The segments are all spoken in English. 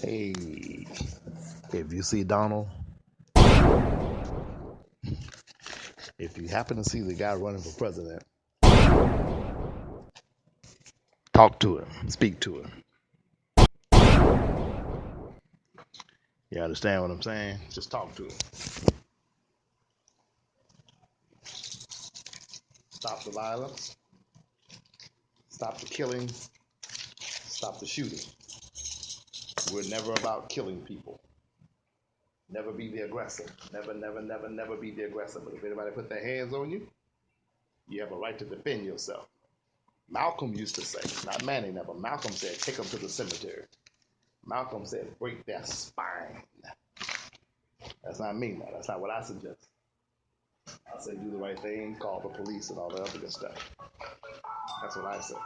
Hey, if you see Donald, if you happen to see the guy running for president, talk to him, speak to him. You understand what I'm saying? Just talk to him. Stop the violence, stop the killing, stop the shooting. We're never about killing people. Never be the aggressor. Never, never, never, never be the aggressor. But if anybody put their hands on you, you have a right to defend yourself. Malcolm used to say, not Manning never, Malcolm said, take them to the cemetery. Malcolm said, break their spine. That's not me, man. That's not what I suggest. I say do the right thing, call the police and all the other good stuff. That's what I say.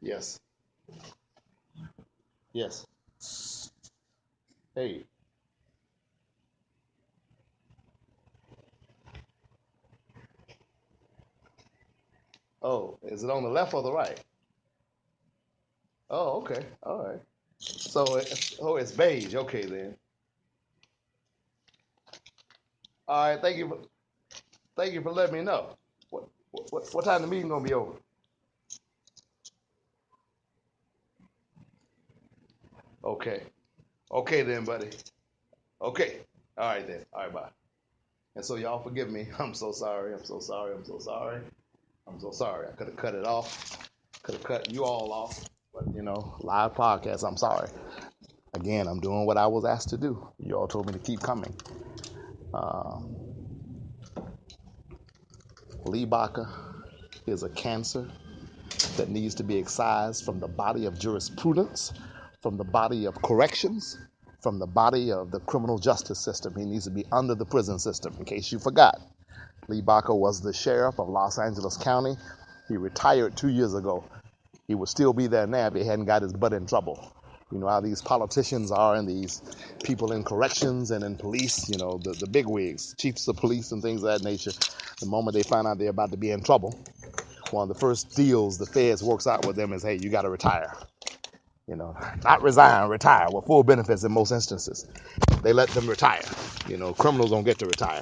Yes. Yes. Hey. Oh, is it on the left or the right? Oh, okay. All right. It's beige. Okay, then. All right. Thank you for letting me know. What time the meeting gonna be over? Okay. Okay then, buddy. Okay. All right then. All right, bye. And so y'all forgive me. I'm so sorry. I'm so sorry. I'm so sorry. I'm so sorry. I could have cut it off. Could have cut you all off. But live podcast. I'm sorry. Again, I'm doing what I was asked to do. You all told me to keep coming. Lee Baca is a cancer that needs to be excised from the body of jurisprudence, from the body of corrections, from the body of the criminal justice system. He needs to be under the prison system. In case you forgot, Lee Baca was the sheriff of Los Angeles County. He retired 2 years ago. He would still be there now if he hadn't got his butt in trouble. You know how these politicians are and these people in corrections and in police, the bigwigs, chiefs of police and things of that nature. The moment they find out they're about to be in trouble, one of the first deals the feds works out with them is, hey, you got to retire. Not resign, retire with full benefits in most instances. They let them retire. Criminals don't get to retire.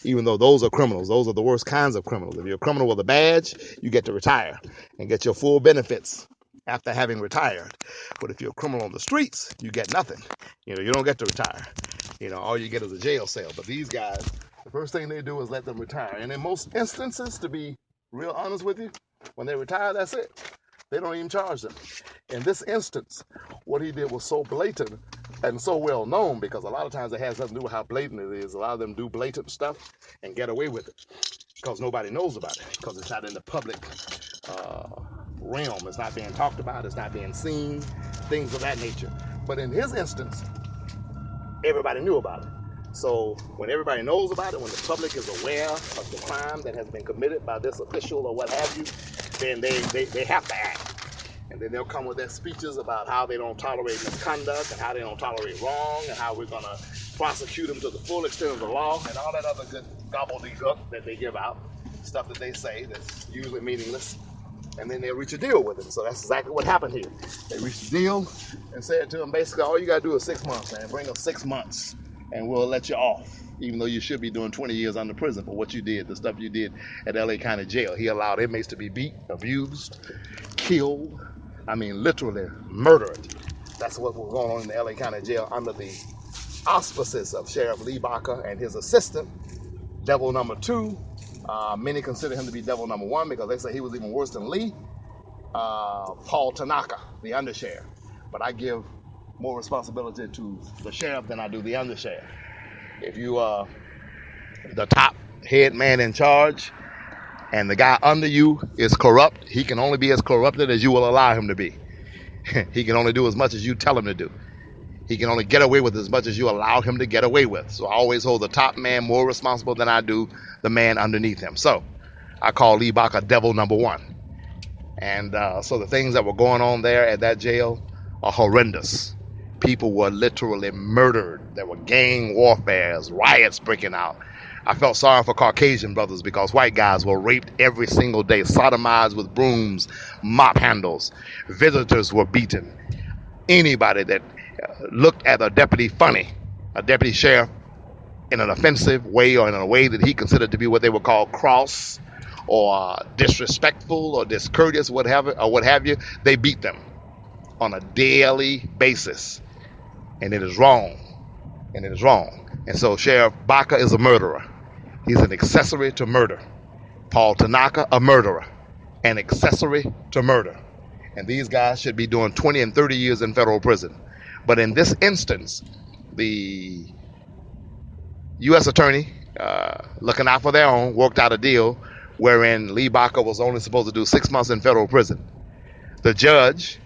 Even though those are criminals, those are the worst kinds of criminals. If you're a criminal with a badge, you get to retire and get your full benefits after having retired. But if you're a criminal on the streets, you get nothing. You don't get to retire. All you get is a jail cell. But these guys, the first thing they do is let them retire. And in most instances, to be real honest with you, when they retire, that's it. They don't even charge them. In this instance, what he did was so blatant and so well known, because a lot of times it has nothing to do with how blatant it is. A lot of them do blatant stuff and get away with it because nobody knows about it, because it's not in the public realm. It's not being talked about. It's not being seen, things of that nature. But in his instance, everybody knew about it. So when everybody knows about it, when the public is aware of the crime that has been committed by this official or what have you, then they have to act. And then they'll come with their speeches about how they don't tolerate misconduct and how they don't tolerate wrong and how we're going to prosecute them to the full extent of the law and all that other good gobbledygook that they give out, stuff that they say that's usually meaningless. And then they'll reach a deal with him. So that's exactly what happened here. They reached a deal and said to him, basically, all you got to do is 6 months, man. Bring us 6 months and we'll let you off, even though you should be doing 20 years under prison for what you did, the stuff you did at LA County Jail. He allowed inmates to be beat, abused, killed, literally murdered. That's what was going on in the LA County Jail under the auspices of Sheriff Lee Baca and his assistant, Devil Number 2. Many consider him to be Devil Number 1 because they say he was even worse than Lee. Paul Tanaka, the undersheriff. But I give more responsibility to the sheriff than I do the undersheriff. If you are the top head man in charge and the guy under you is corrupt, he can only be as corrupted as you will allow him to be. He can only do as much as you tell him to do. He can only get away with as much as you allow him to get away with. So I always hold the top man more responsible than I do the man underneath him. So I call Lee Baca Devil Number 1. And so the things that were going on there at that jail are horrendous. People were literally murdered. There were gang warfares, riots breaking out. I felt sorry for Caucasian brothers because white guys were raped every single day, sodomized with brooms, mop handles. Visitors were beaten. Anybody that looked at a deputy funny, a deputy sheriff, in an offensive way or in a way that he considered to be what they would call cross or disrespectful or discourteous, what have you, they beat them on a daily basis. And it is wrong. And it is wrong. And so Sheriff Baca is a murderer. He's an accessory to murder. Paul Tanaka, a murderer, an accessory to murder. And these guys should be doing 20 and 30 years in federal prison. But in this instance, the U.S. attorney, looking out for their own, worked out a deal wherein Lee Baca was only supposed to do 6 months in federal prison. The judge,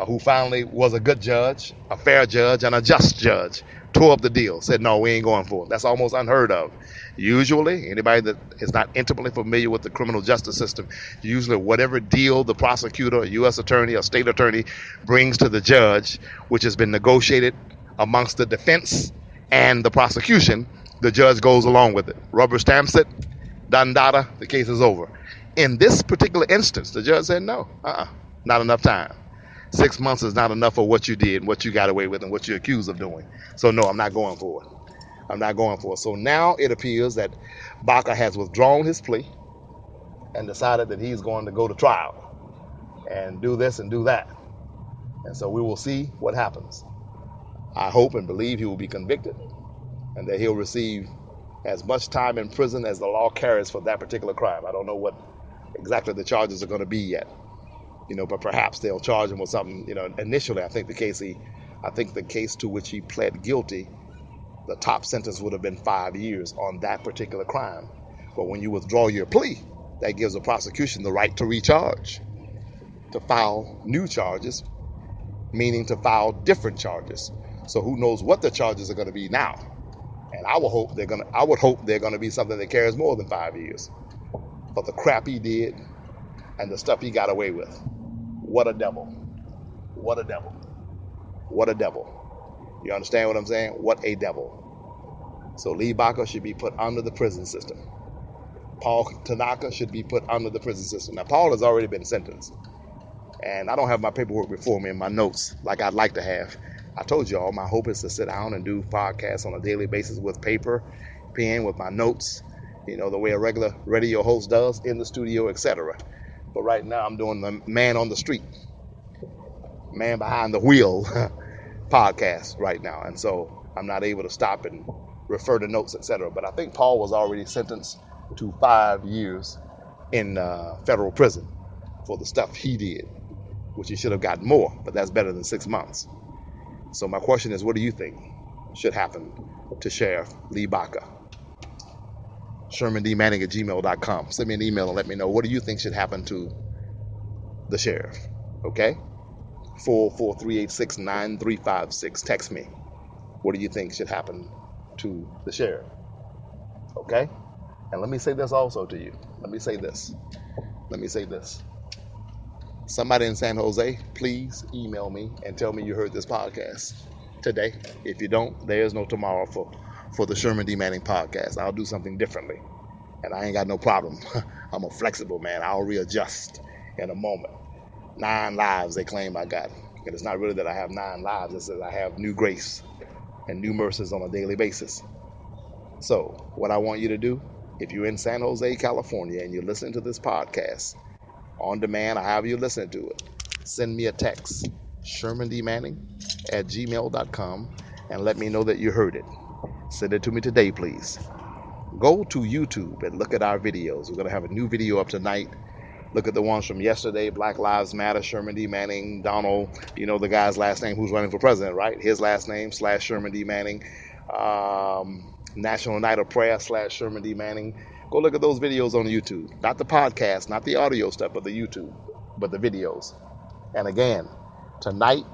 who finally was a good judge, a fair judge, and a just judge, tore up the deal, said, no, we ain't going for it. That's almost unheard of. Usually, anybody that is not intimately familiar with the criminal justice system, usually whatever deal the prosecutor, a U.S. attorney, or state attorney brings to the judge, which has been negotiated amongst the defense and the prosecution, the judge goes along with it. Rubber stamps it, done data, the case is over. In this particular instance, the judge said, no, not enough time. 6 months is not enough for what you did, what you got away with, and what you're accused of doing. So no, I'm not going for it. I'm not going for it. So now it appears that Baca has withdrawn his plea and decided that he's going to go to trial and do this and do that. And so we will see what happens. I hope and believe he will be convicted and that he'll receive as much time in prison as the law carries for that particular crime. I don't know what exactly the charges are going to be yet, but perhaps they'll charge him with something. Initially, I think the case to which he pled guilty, the top sentence would have been 5 years on that particular crime. But when you withdraw your plea, that gives the prosecution the right to recharge, to file new charges, meaning to file different charges. So who knows what the charges are going to be now? And I would hope they're going to be something that carries more than 5 years. For the crap he did and the stuff he got away with. What a devil. What a devil. What a devil. You understand what I'm saying? What a devil. So Lee Baca should be put under the prison system. Paul Tanaka should be put under the prison system. Now, Paul has already been sentenced. And I don't have my paperwork before me and my notes like I'd like to have. I told you all my hope is to sit down and do podcasts on a daily basis with paper, pen, with my notes, the way a regular radio host does in the studio, etc. But right now I'm doing the man on the street, man behind the wheel podcast right now. And so I'm not able to stop and refer to notes, etc. But I think Paul was already sentenced to 5 years in federal prison for the stuff he did, which he should have gotten more, but that's better than 6 months. So my question is, what do you think should happen to Sheriff Lee Baca? ShermanDManning@gmail.com. Send me an email and let me know, what do you think should happen to the sheriff? Okay? 443869356. Text me. What do you think should happen to the sheriff? Okay? And let me say this also to you. Let me say this. Somebody in San Jose, please email me and tell me you heard this podcast today. If you don't, there is no tomorrow for the Sherman D. Manning podcast. I'll do something differently. And I ain't got no problem. I'm a flexible man. I'll readjust in a moment. 9 lives they claim I got. And it's not really that I have 9 lives. It's that I have new grace and new mercies on a daily basis. So what I want you to do, if you're in San Jose, California, and you're listening to this podcast on demand, or however you're listening to it, send me a text, ShermanDManning@gmail.com, and let me know that you heard it. Send it to me today, please. Go to YouTube and look at our videos. We're going to have a new video up tonight. Look at the ones from yesterday, Black Lives Matter, Sherman D. Manning, Donald, the guy's last name who's running for president, right? His last name, /Sherman D. Manning, National Night of Prayer, /Sherman D. Manning. Go look at those videos on YouTube. Not the podcast, not the audio stuff, but the YouTube, but the videos. And again, tonight,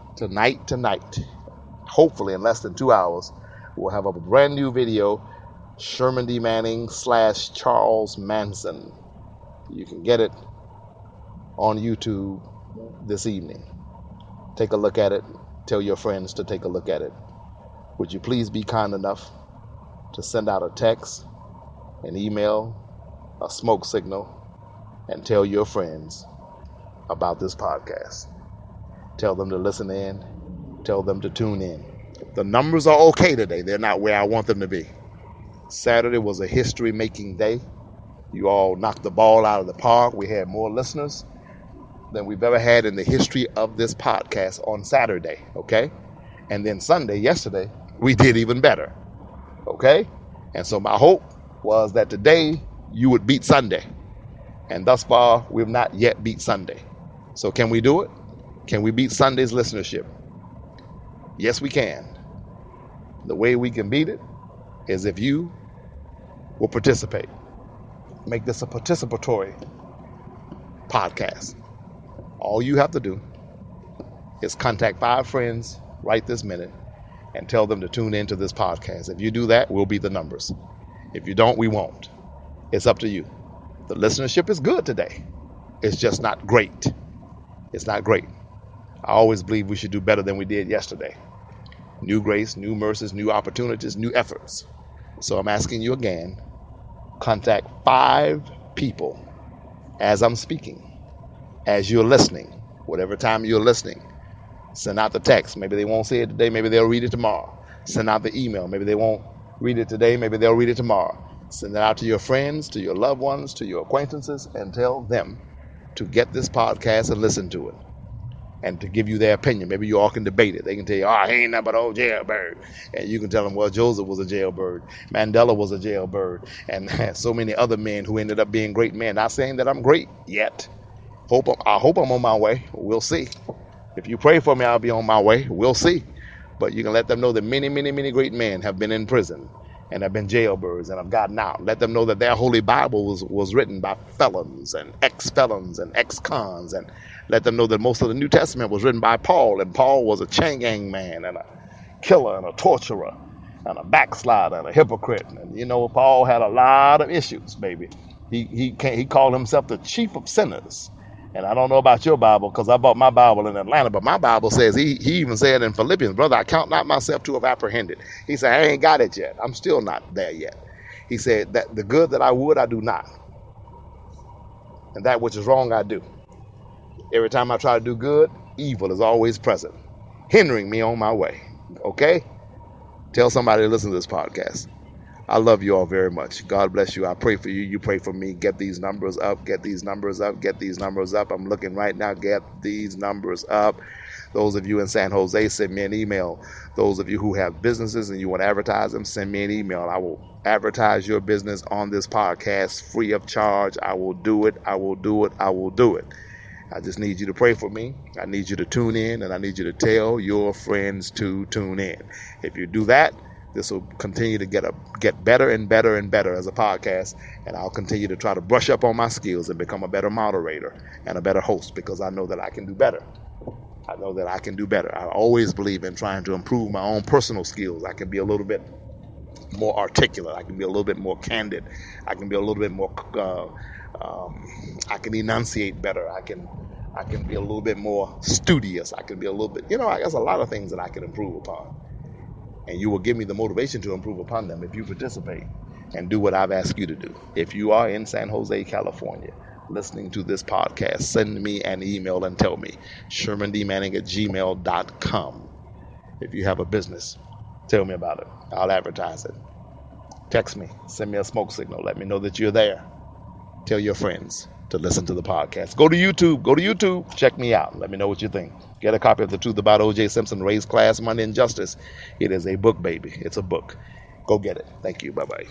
hopefully in less than 2 hours, we'll have a brand new video, Sherman D. Manning /Charles Manson. You can get it on YouTube this evening. Take a look at it Tell your friends to take a look at it. Would you please be kind enough to send out a text, an email, a smoke signal, and tell your friends about this podcast. Tell them to listen in. Tell them to tune in. The numbers are okay today. They're not where I want them to be. Saturday was a history-making day. You all knocked the ball out of the park. We had more listeners than we've ever had in the history of this podcast on Saturday, okay? And then Sunday, yesterday, we did even better, okay? And so my hope was that today you would beat Sunday. And thus far, we've not yet beat Sunday. So can we do it? Can we beat Sunday's listenership? Yes, we can. The way we can beat it is if you will participate. Make this a participatory podcast. All you have to do is contact 5 friends right this minute and tell them to tune into this podcast. If you do that, we'll beat the numbers. If you don't, we won't. It's up to you. The listenership is good today. It's just not great. It's not great. I always believe we should do better than we did yesterday. New grace, new mercies, new opportunities, new efforts. So I'm asking you again, contact 5 people as I'm speaking, as you're listening, whatever time you're listening. Send out the text. Maybe they won't see it today. Maybe they'll read it tomorrow. Send out the email. Maybe they won't read it today. Maybe they'll read it tomorrow. Send it out to your friends, to your loved ones, to your acquaintances, and tell them to get this podcast and listen to it and to give you their opinion. Maybe you all can debate it. They can tell you, he ain't nothing but old jailbird. And you can tell them, well, Joseph was a jailbird. Mandela was a jailbird. And so many other men who ended up being great men. Not saying that I'm great yet. I hope I'm on my way. We'll see. If you pray for me, I'll be on my way. We'll see. But you can let them know that many, many, many great men have been in prison and have been jailbirds and have gotten out. Let them know that their Holy Bible was written by felons and ex-felons and ex-cons. And let them know that most of the New Testament was written by Paul. And Paul was a chain gang man and a killer and a torturer and a backslider and a hypocrite. And you know, Paul had a lot of issues, baby. He called himself the chief of sinners. And I don't know about your Bible because I bought my Bible in Atlanta, but my Bible says, he even said in Philippians, brother, I count not myself to have apprehended. He said, I ain't got it yet. I'm still not there yet. He said that the good that I would, I do not. And that which is wrong, I do. Every time I try to do good, evil is always present, hindering me on my way. Okay? Tell somebody to listen to this podcast. I love you all very much. God bless you. I pray for you. You pray for me. Get these numbers up. Get these numbers up. Get these numbers up. I'm looking right now. Get these numbers up. Those of you in San Jose, send me an email. Those of you who have businesses and you want to advertise them, send me an email. I will advertise your business on this podcast free of charge. I will do it. I will do it. I will do it. I just need you to pray for me. I need you to tune in, and I need you to tell your friends to tune in. If you do that, this will continue to get better and better and better as a podcast, and I'll continue to try to brush up on my skills and become a better moderator and a better host because I know that I can do better. I know that I can do better. I always believe in trying to improve my own personal skills. I can be a little bit more articulate. I can be a little bit more candid. I can be a little bit more, I can enunciate better. I can be a little bit more studious. I can be a little bit, I guess a lot of things that I can improve upon. And you will give me the motivation to improve upon them if you participate and do what I've asked you to do. If you are in San Jose, California, listening to this podcast, send me an email and tell me, shermandmanning@gmail.com. If you have a business, tell me about it. I'll advertise it. Text me, send me a smoke signal. Let me know that you're there. Tell your friends to listen to the podcast. Go to YouTube. Check me out. Let me know what you think. Get a copy of The Truth About O.J. Simpson, Race, Class, Money, and Justice. It is a book, baby. It's a book. Go get it. Thank you. Bye-bye.